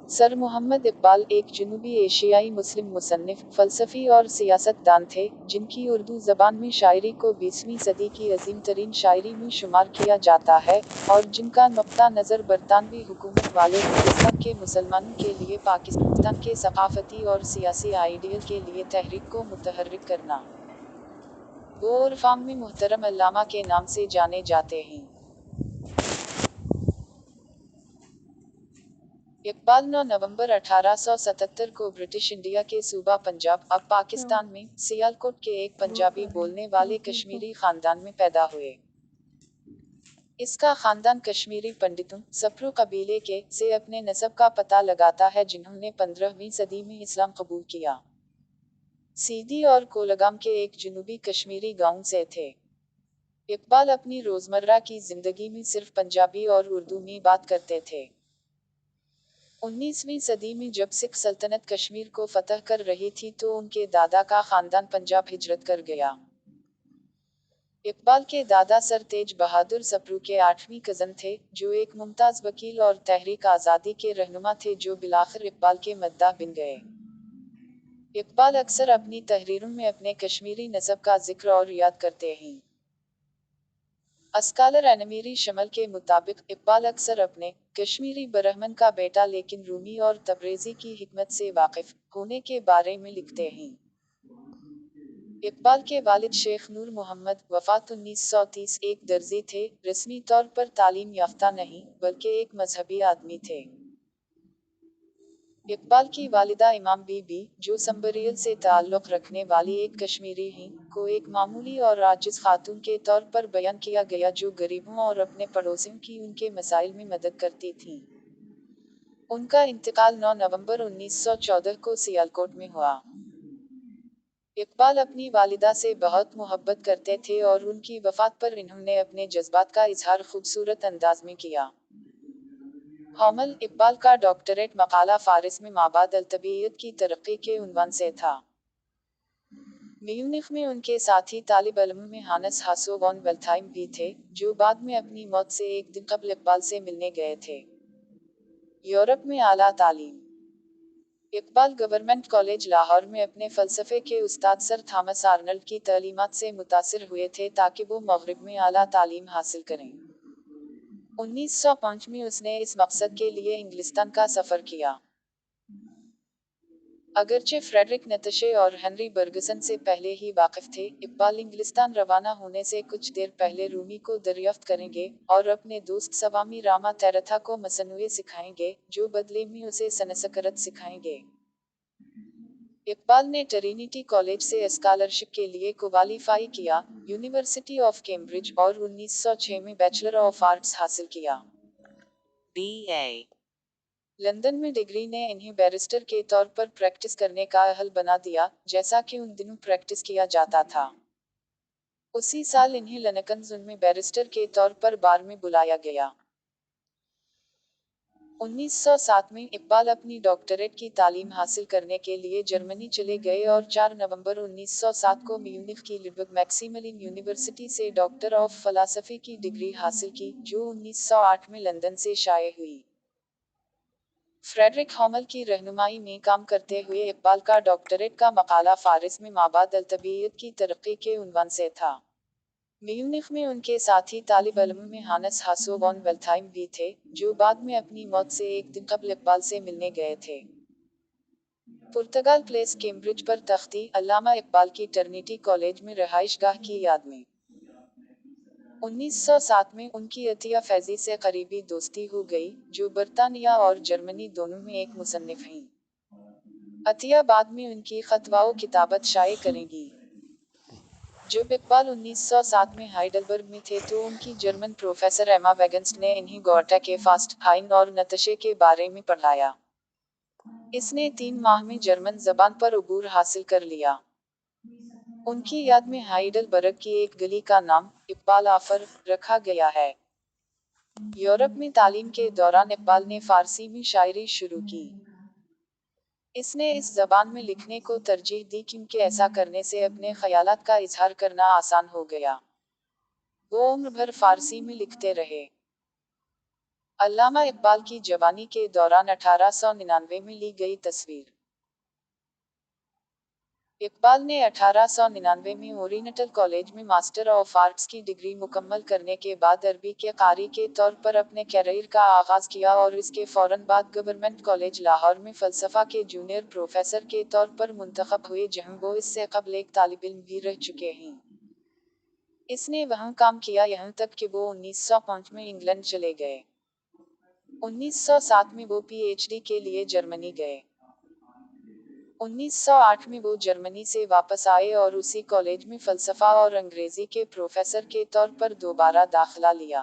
Sir Mohammad Iqbal एक जनूबी एशियाई मुस्लिम मुसन्निफ, फ़लसफ़ी और सियासतदान थे, जिनकी उर्दू ज़बान में शायरी को 20वीं सदी की अज़ीम तरीन शायरी में शुमार किया जाता है, और जिनका नुक्ता नज़र बरतानवी हुकूमत वाले हिंदुस्तान के मुसलमानों के लिए पाकिस्तान के सक़ाफ़ती और सियासी आइडियल के लिए तहरीक को मुतहर्रिक करना। वो उर्फ़ाम में मुहतरम अल्लामा के नाम से जाने जाते हैं। इकबाल 9 नवंबर 1877 को ब्रिटिश इंडिया के सूबा पंजाब, अब पाकिस्तान में, सियालकोट के एक पंजाबी बोलने वाले कश्मीरी खानदान में पैदा हुए। इसका खानदान कश्मीरी पंडितों, सप्रू कबीले के, से अपने नसब का पता लगाता है, जिन्होंने 15वीं सदी में इस्लाम कबूल किया। सीधी और कोलगाम के एक जनूबी कश्मीरी गांव से थे। इकबाल अपनी रोज़मर्रा की ज़िंदगी में सिर्फ पंजाबी और उर्दू में बात करते थे। 19वीं सदी में जब सिख सल्तनत कश्मीर को फतह कर रही थी तो उनके दादा का खानदान पंजाब हिजरत कर गया। इकबाल के दादा सर तेज बहादुर सप्रू के 8वीं कज़न थे, जो एक मुमताज़ वकील और तहरीक आज़ादी के रहनुमा थे, जो बिलाखिर इकबाल के मद्दाह बन गए। इकबाल अक्सर अपनी तहरीरों में अपने कश्मीरी नसब का जिक्र और याद करते हैं। अस्कालर एनमीरी शमल के मुताबिक, इकबाल अक्सर अपने कश्मीरी ब्राह्मण का बेटा लेकिन रूमी और तबरेज़ी की हिकमत से वाकिफ होने के बारे में लिखते हैं। इकबाल के वालिद शेख नूर मोहम्मद, वफ़ात 1930, एक दर्जी थे, रस्मी तौर पर तालीम याफ्ता नहीं, बल्कि एक मजहबी आदमी थे। इकबाल की वालिदा इमाम बीबी, जो संबरियल से ताल्लुक़ रखने वाली एक कश्मीरी हैं, को एक मामूली और आजिज़ खातून के तौर पर बयान किया गया जो गरीबों और अपने पड़ोसियों की उनके मसाइल में मदद करती थीं। उनका इंतकाल 9 नवंबर 1914 को सियालकोट में हुआ। इकबाल अपनी वालिदा से बहुत मोहब्बत करते थे और उनकी वफ़ात पर इन्होंने अपने जज्बात का इजहार खूबसूरत अंदाज में किया। हॉमल, इकबाल का डॉक्टरेट मकाला फ़ारिस में माबाद अल-तबीयत की तरक्की के उन्वान से था। म्यूनिख में उनके साथी तालिब इल्म में हानस हासो वॉन वेल्थाइम भी थे, जो बाद में अपनी मौत से एक दिन कबल इकबाल से मिलने गए थे। यूरोप में आला तालीम। इकबाल गवर्नमेंट कॉलेज लाहौर में अपने फ़लसफ़े के उस्ताद सर थॉमस आर्नल्ड की तालीमात से मुतासिर हुए थे ताकि वो मग़रिब में आला तालीम हासिल करें। 1905 में उसने इस मकसद के लिए इंग्लिस्तान का सफ़र किया। अगरचे फ्रेडरिक नीत्शे और हेनरी बर्गसन से पहले ही वाकिफ थे, इकबाल इंग्लिस्तान रवाना होने से कुछ देर पहले रूमी को दरियाफ्त करेंगे, और अपने दोस्त सवामी रामा तैरथा को मसनूए सिखाएंगे, जो बदले में उसे संस्कृत सिखाएंगे। इकबाल ने ट्रिनिटी कॉलेज से स्कॉलरशिप के लिए क्वालीफाई किया, यूनिवर्सिटी ऑफ कैम्ब्रिज, और 1906 में बैचलर ऑफ आर्ट्स हासिल किया। BA लंदन में डिग्री ने इन्हें बैरिस्टर के तौर पर प्रैक्टिस करने का अहल बना दिया, जैसा कि उन दिनों प्रैक्टिस किया जाता था। उसी साल इन्हें लनकन में बैरिस्टर के तौर पर बार में बुलाया गया। 1907 में इकबाल अपनी डॉक्टरेट की तालीम हासिल करने के लिए जर्मनी चले गए और 4 नवंबर 1907 को म्यूनिख की लिडविग मैक्सिमलिन यूनिवर्सिटी से डॉक्टर ऑफ फ़िलॉसफ़ी की डिग्री हासिल की, जो 1908 में लंदन से शाये हुई। फ्रेडरिक हॉमल की रहनुमाई में काम करते हुए इकबाल का डॉक्टरेट का मकाला फ़ारिस में माबाद अल-तबीयत की तरक्की के उन्वान से था। म्यूनिख में उनके साथी तालिब इल्म में हानस हासो वॉन वेल्थाइम भी थे, जो बाद में अपनी मौत से एक दिन कबल इकबाल से मिलने गए थे। पुर्तगाल प्लेस कैम्ब्रिज पर तख्ती, अल्लामा इकबाल की ट्रिनिटी कॉलेज में रहाइशगाह की याद में। 1907 में उनकी अतिया फैज़ी से करीबी दोस्ती हो गई, जो बरतानिया और जर्मनी दोनों में एक मुसन्निफ हैं। अतिया बाद में उनकी ख़तवाओ किताबत शाये करेंगी। जब इकबाल 1907 में हाइडलबर्ग में थे तो उनकी जर्मन प्रोफेसर एमा वेगन्स्ट ने इन्हें गोएटे के फास्ट, हाइन और नीत्शे के बारे में पढ़ाया। इसने 3 माह में जर्मन ज़बान पर उबूर हासिल कर लिया। उनकी याद में हाइडलबर्ग की एक गली का नाम, इकबाल आफर, रखा गया है। यूरोप में तालीम के दौरान इकबाल ने फ़ारसी में शायरी शुरू की। इसने इस ज़बान में लिखने को तरजीह दी क्योंकि ऐसा करने से अपने ख़यालात का इजहार करना आसान हो गया। वो उम्र भर फ़ारसी में लिखते रहे। अल्लामा इकबाल की जवानी के दौरान 1899 में ली गई तस्वीर। इकबाल ने 1899 में ओरिएंटल कॉलेज में मास्टर ऑफ आर्ट्स की डिग्री मुकम्मल करने के बाद अरबी के कारी के तौर पर अपने कैरियर का आगाज किया और इसके फौरन बाद गवर्नमेंट कॉलेज लाहौर में फलसफा के जूनियर प्रोफेसर के तौर पर मुंतखब हुए, जहां वो इससे कबल एक तालिब इल्म भी रह चुके हैं। इसने वहाँ काम किया यहाँ तक कि वो 1905 में इंग्लैंड चले गए। 1907 में वो पीएचडी के लिए जर्मनी गए। 1908 में वो जर्मनी से वापस आए और उसी कॉलेज में फलसफा और अंग्रेजी के प्रोफेसर के तौर पर दोबारा दाखिला लिया।